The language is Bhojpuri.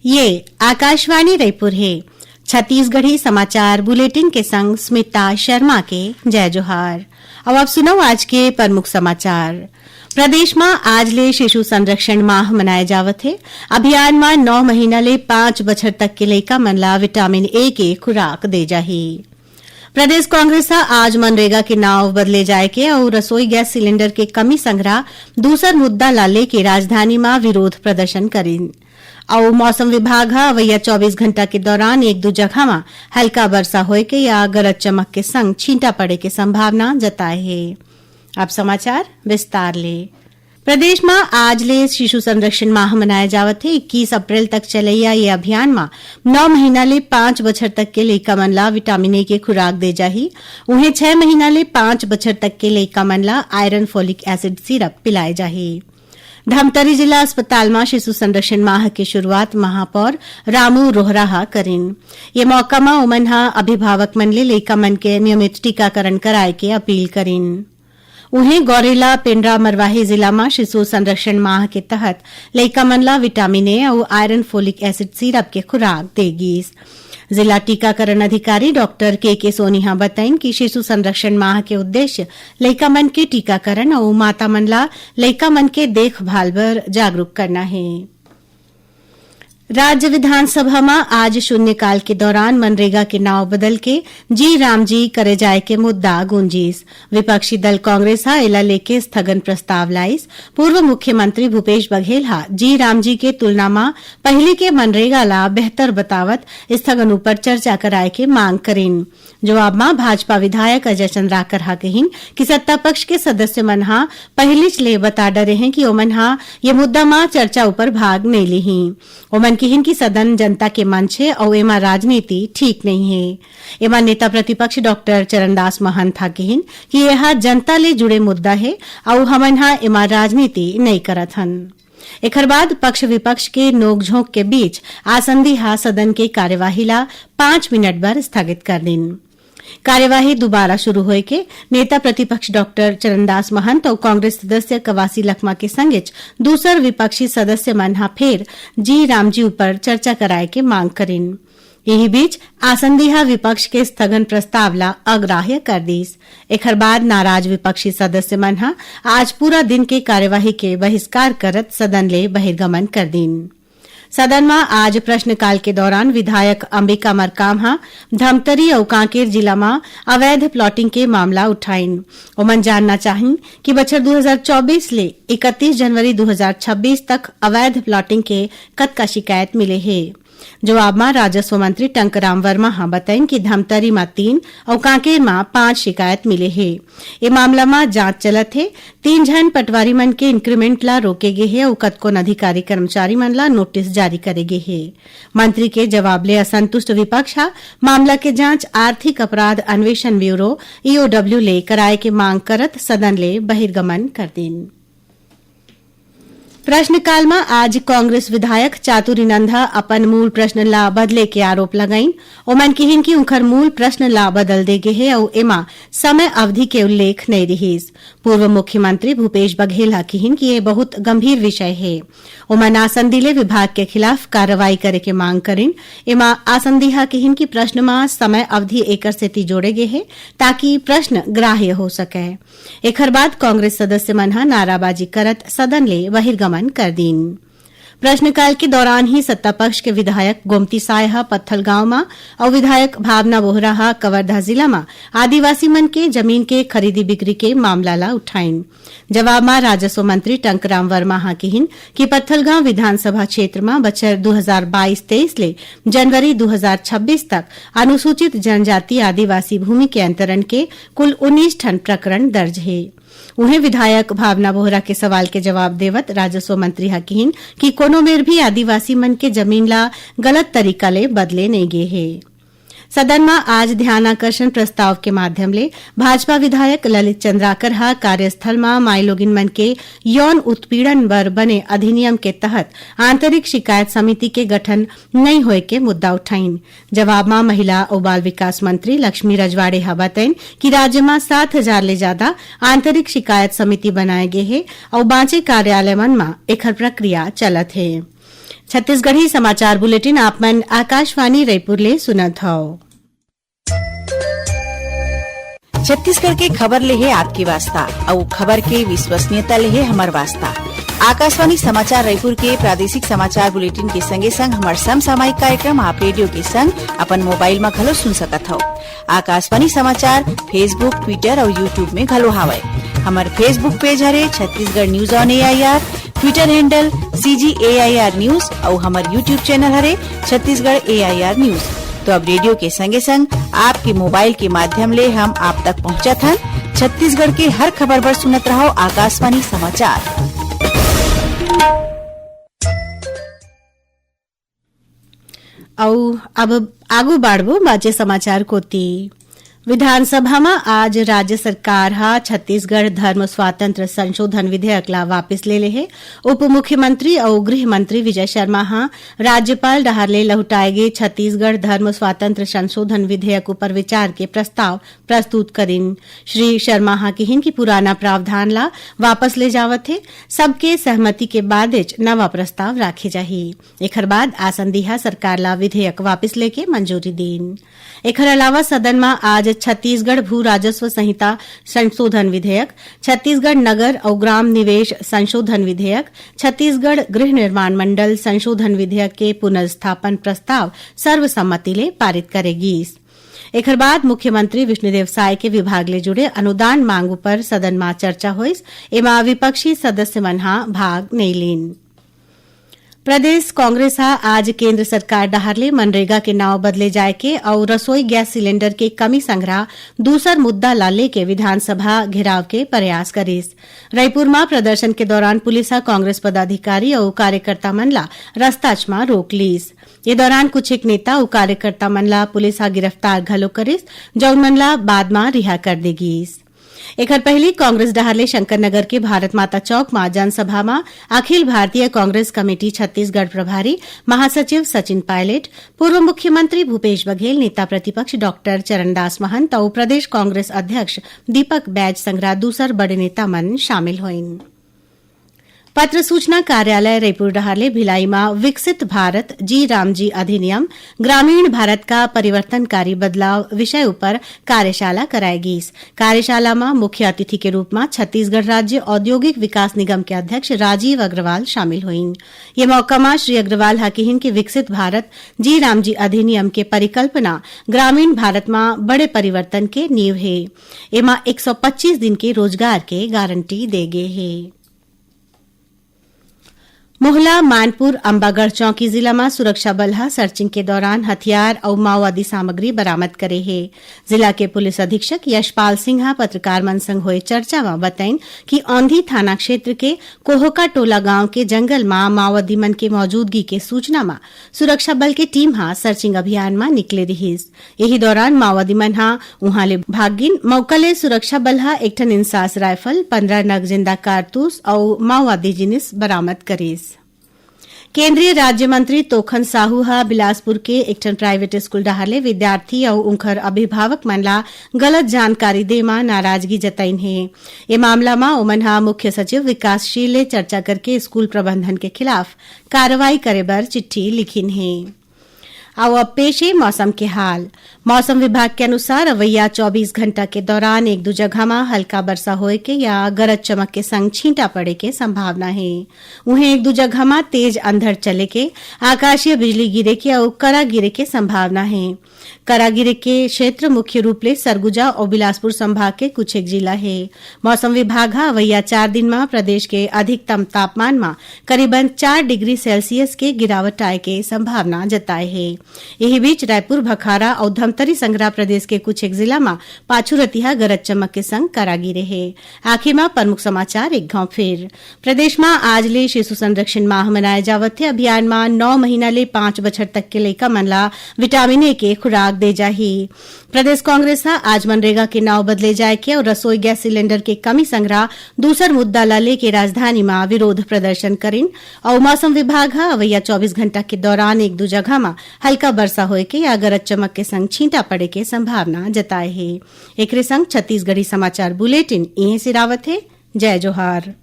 ये आकाशवाणी रायपुर है। छत्तीसगढ़ी समाचार बुलेटिन के संग स्मिता शर्मा के जय जोहार। अब आप सुनो आज के प्रमुख समाचार। प्रदेश में आज ले शिशु संरक्षण माह मनाए जावत है। अभियान में 9 महीना ले 5 बछर तक के लइका मन ला विटामिन ए के खुराक दे जाही। प्रदेश कांग्रेस आज मनरेगा के नाव बदले जाए के और रसोई गैस सिलेंडर के कमी संग्रह दूसर मुद्दा ला लेके राजधानी में विरोध प्रदर्शन करीन। और मौसम विभाग अवैया 24 घंटा के दौरान एक दो जगह में हल्का वर्षा होए के या गरज चमक के संग छींटा पड़े के संभावना जताए है। अब समाचार विस्तार ले। प्रदेश में आज ले शिशु संरक्षण माह मनाया जावत है। 21 अप्रैल तक चलैया ये अभियान में 9 महीना ले 5 बछर तक के लइका मन ला विटामिन ए के खुराक दे जाही। उन्हें 6 महीना ले 5 बछर तक के लइका मन ला आयरन फोलिक एसिड सिरप पिलाए जाही। धमतरी जिला अस्पताल में शिशु संरक्षण माह की शुरुआत महापौर रामू रोहरा करीन। ये मौका में उमन अभिभावक मन ले लइका मन के नियमित टीकाकरण कराए के अपील करीन। उन्हें गौरेला पेंड्रा मरवाही जिला में शिशु संरक्षण माह के तहत लइका मन ला विटामिन ए और आयरन फोलिक एसिड सिरप के खुराक देगी। जिला टीकाकरण अधिकारी डॉक्टर के सोनिहा बताइन कि शिशु संरक्षण माह के उद्देश्य लइका मन के टीकाकरण और माता मन ला लइका मन के देखभाल पर जागरूक करना है। राज्य विधानसभा में आज शून्यकाल के दौरान मनरेगा के नाव बदल के जी राम जी करे जाए के मुद्दा गूंजीस। विपक्षी दल कांग्रेस एला लेके स्थगन प्रस्ताव लाइस। पूर्व मुख्यमंत्री भूपेश बघेल जी राम जी के तुलना में पहले के मनरेगा ला बेहतर बतावत स्थगन ऊपर चर्चा कराए के मांग करीन। जवाब में भाजपा विधायक अजय चंद्राकर कहिन कि सत्ता पक्ष के सदस्य मन पहले ले बता डरे हैं कि ओमन ये मुद्दा में चर्चा ऊपर भाग नहीं ली। ओमन कहिन कि सदन जनता के मंच है और एमा राजनीति ठीक नहीं है। एमा नेता प्रतिपक्ष डॉक्टर चरणदास महंत कहिन कि यह जनता ले जुड़े मुद्दा है और हमन एमा राजनीति नहीं करत हन। एकर बाद पक्ष विपक्ष के नोकझोंक के बीच आसंदी सदन के कार्यवाही ला 5 मिनट बर स्थगित कर दिन। कार्यवाही दोबारा शुरू होए के नेता प्रतिपक्ष डॉक्टर चरणदास महंत और कांग्रेस सदस्य कवासी लखमा के संगेच दूसर विपक्षी सदस्य मन फेर जी राम जी ऊपर चर्चा कराए के मांग करीन। यही बीच आसंदी विपक्ष के स्थगन प्रस्ताव ला अग्राह्य कर दीस। एकर बाद नाराज विपक्षी सदस्य मन आज पूरा दिन के कार्यवाही के बहिष्कार करत सदन ले बहिर्गमन कर दीन। सदन में आज प्रश्नकाल के दौरान विधायक अंबिका मरकाम धमतरी और कांकेर जिला में अवैध प्लॉटिंग के मामला उठाइन। ओमन जानना चाहिए कि बछर 2024 ले 31 जनवरी 2026 तक अवैध प्लॉटिंग के कतका शिकायत मिले है। जवाब में राजस्व मंत्री टंकराम वर्मा बताइन कि धमतरी में 3 और कांकेर में 5 शिकायत मिले है। ये मामला में जांच चलत है। 3 जन पटवारी मन के इंक्रीमेंट ला रोके गे है और कतकोन अधिकारी कर्मचारी मन ला नोटिस जारी करे गे है। मंत्री के जवाब ले असंतुष्ट विपक्ष मामला के जांच आर्थिक अपराध अन्वेषण ब्यूरो ईओडब्ल्यू ले कराए के मांग करत सदन ले बहिर्गमन कर दिन। प्रश्नकाल में आज कांग्रेस विधायक चातुरी नंदा अपन मूल प्रश्न ला बदले के आरोप लगाइन। ओमन कहिन कि उनकर मूल प्रश्न ला बदल दे गे है और एमा समय अवधि के उल्लेख नहीं रहीस। पूर्व मुख्यमंत्री भूपेश बघेल कहिन कि ये बहुत गंभीर विषय है। ओमन आसंदी विभाग के खिलाफ कार्रवाई करे के मांग करीन। एमा आसंदी कहिन कि प्रश्न में समय अवधि एकर सेती जोड़े गे है ताकि प्रश्न ग्राह्य हो सके। एकर बाद कांग्रेस सदस्य मन नाराबाजी करत सदन ले बहिर्गमन कर दीन। प्रश्नकाल के दौरान ही सत्ता पक्ष के विधायक गोमती साय पत्थल गांव में और विधायक भावना बोहरा कवर्धा जिला में आदिवासी मन के जमीन के खरीदी बिक्री के मामला ला उठाइन। जवाब में राजस्व मंत्री टंकराम वर्मा कहिन कि पत्थलगांव विधानसभा क्षेत्र में बछर 2022-23 ले जनवरी 2026 तक अनुसूचित जनजाति आदिवासी भूमि के अंतरण के कुल 19 ठन प्रकरण दर्ज है। उन्हें विधायक भावना बोहरा के सवाल के जवाब देवत राजस्व मंत्री कहिन कि कोनो मेर भी आदिवासी मन के जमीन ला गलत तरीका ले बदले नहीं गे है। सदन में आज ध्यानाकर्षण प्रस्ताव के माध्यम ले भाजपा विधायक ललित चंद्राकर कार्यस्थल में माईलोगिन मन के यौन उत्पीड़न बर बने अधिनियम के तहत आंतरिक शिकायत समिति के गठन नहीं होए के मुद्दा उठाइन। जवाब में महिला और बाल विकास मंत्री लक्ष्मी रजवाड़े बताइन कि राज्य में 7,000 ले ज्यादा आंतरिक शिकायत समिति बनाए गए है और बांचे कार्यालय मन में एकर प्रक्रिया चलत है। छत्तीसगढ़ी समाचार बुलेटिन आप मन आकाशवाणी रायपुर ले सुनत हव। छत्तीसगढ़ के खबर ले है आपकी वास्ता और खबर के विश्वसनीयता ले है हमार वास्ता। आकाशवाणी समाचार रायपुर के प्रादेशिक समाचार बुलेटिन के संगे संग हमार समसामयिक कार्यक्रम आप रेडियो के संग अपन मोबाइल में घलो सुन सकत हो। आकाशवाणी समाचार फेसबुक, ट्विटर और यूट्यूब में घलो हावय। हमार फेसबुक पेज हरे Chhattisgarh news on AIR, Twitter handle CGAIR news और हमार यूट्यूब चैनल हरे छत्तीसगढ़ AIR न्यूज। तो अब रेडियो के संगे संग आपके मोबाइल के माध्यम ले हम आप तक पहुंचत हन। छत्तीसगढ़ के हर खबर पर सुनत रहो आकाशवाणी समाचार। अब आगू बाढ़बो बाचे समाचार कोती। विधानसभा में आज राज्य सरकार हा छत्तीसगढ़ धर्म स्वातंत्र संशोधन विधेयक ला वापिस ले ले है। उप मुख्यमंत्री और गृह मंत्री विजय शर्मा हा राज्यपाल डहार ले लहुटाए गए छत्तीसगढ़ धर्म स्वातंत्र संशोधन विधेयक ऊपर विचार के प्रस्ताव प्रस्तुत करिन। श्री शर्मा हा कहिन कि पुराना प्रावधान ला वापस ले जावत है, सबके सहमति के बाद नवा प्रस्ताव राखे जाही। एखर बाद आसंदिहा सरकार ला विधेयक वापिस लेके मंजूरी दीन। एखर अलावा सदन में आज छत्तीसगढ़ भू राजस्व संहिता संशोधन विधेयक, छत्तीसगढ़ नगर और ग्राम निवेश संशोधन विधेयक, छत्तीसगढ़ गृह निर्माण मंडल संशोधन विधेयक के पुनर्स्थापन प्रस्ताव सर्वसम्मति ले पारित करेगी। एखर बाद मुख्यमंत्री विष्णुदेव साय के विभाग ले जुड़े अनुदान मांग पर सदन में चर्चा होइस। एमा विपक्षी सदस्य मन हा भाग नहीं लीन। प्रदेश कांग्रेस हा आज केंद्र सरकार डहार ले मनरेगा के नाव बदले जाए के और रसोई गैस सिलेंडर के कमी संग्रह दूसर मुद्दा ला लेके विधानसभा घेराव के प्रयास करिस। रायपुर में प्रदर्शन के दौरान पुलिस हा कांग्रेस पदाधिकारी और कार्यकर्ता मन ला रस्ताच में रोक लीस। ये दौरान कुछ एक नेता और कार्यकर्ता मन ला पुलिस हा गिरफ्तार घलो करिस, जौन मन ला बाद में रिहा कर देगिस। एकर पहले कांग्रेस डहारले शंकर नगर के भारत माता चौक में जनसभा में अखिल भारतीय कांग्रेस कमेटी छत्तीसगढ़ प्रभारी महासचिव सचिन पायलट, पूर्व मुख्यमंत्री भूपेश बघेल, नेता प्रतिपक्ष डॉक्टर चरणदास महंत और प्रदेश कांग्रेस अध्यक्ष दीपक बैज संग्रह दूसर बड़े नेता मन शामिल होइन। पत्र सूचना कार्यालय रायपुर डहारले भिलाई में विकसित भारत जी रामजी अधिनियम ग्रामीण भारत का परिवर्तनकारी बदलाव विषय ऊपर कार्यशाला कराएगी। कार्यशाला में मुख्य अतिथि के रूप में छत्तीसगढ़ राज्य औद्योगिक विकास निगम के अध्यक्ष राजीव अग्रवाल शामिल हुईन। ये मौका में श्री अग्रवाल हकीहिन कि विकसित भारत जी रामजी अधिनियम के परिकल्पना ग्रामीण भारत में बड़े परिवर्तन के नींव है। एमा 125 दिन के रोजगार के गारंटी दे गए है। मोहला, मानपुर, अंबागढ़ चौकी जिला में सुरक्षा बल हा सर्चिंग के दौरान हथियार और माओवादी सामग्री बरामद करे है। जिला के पुलिस अधीक्षक यशपाल सिंह हा पत्रकार मन संग होए चर्चा में बताइन कि औंधी थाना क्षेत्र के कोहोका टोला गांव के जंगल में माओवादी मन के मौजूदगी के सूचना में सुरक्षा बल के टीम हा सर्चिंग अभियान में निकले रहिस। यही दौरान माओवादी मन हा उहां ले भागिन। मौका ले सुरक्षा बल हा एक ठन इंसास राइफल, 15 नग जिंदा कारतूस और माओवादी जिनिस बरामद करिस। केंद्रीय राज्य मंत्री तोखन साहू हा बिलासपुर के एक ठन प्राइवेट स्कूल डहारले विद्यार्थी और उनकर अभिभावक मन ला गलत जानकारी दे मा नाराजगी जताइन है। ये मामला में ओमन हा मुख्य सचिव विकासशील ले चर्चा करके स्कूल प्रबंधन के खिलाफ कार्रवाई करे बर चिट्ठी लिखिन है। अब पेश है मौसम के हाल। मौसम विभाग के अनुसार अवैया 24 घंटा के दौरान एक दो जगह में हल्का वर्षा होए के या गरज चमक के संग छींटा पड़े के संभावना है। उन्हें एक दो जगह में तेज अंधड़ चले के, आकाशीय बिजली गिरे के और करा गिरे के संभावना है। करा गिरे के क्षेत्र मुख्य रूप ले सरगुजा और बिलासपुर संभाग के कुछ एक जिला है। मौसम विभाग अवैया 4 दिन में प्रदेश के अधिकतम तापमान में करीबन 4 डिग्री सेल्सियस के गिरावट आए के संभावना जताए है। यही बीच रायपुर, भखारा और धमतरी संग्रह प्रदेश के कुछ एक जिला में पाछुरतिहा गरज चमक के संग करा गिरे है। आखिर में प्रमुख समाचार एक घाव फिर। प्रदेश में आज ले शिशु संरक्षण माह मनाए जावत है। अभियान में 9 महीना ले 5 बछर तक के लइका मन ला विटामिन ए के खुराक दे जाही। प्रदेश कांग्रेस आज मनरेगा के नाव बदले जाए के और रसोई गैस सिलेंडर के कमी संग्रह दूसर मुद्दा ला लेके राजधानी में विरोध प्रदर्शन करिन। और मौसम विभाग अवैया 24 घंटा के दौरान एक दो जगह में हल्का वर्षा होए के या गरज चमक के संग छींटा पड़े के संभावना जताए है। एकरे संग छत्तीसगढ़ी समाचार बुलेटिन इहे सिरावत है। जय जोहार।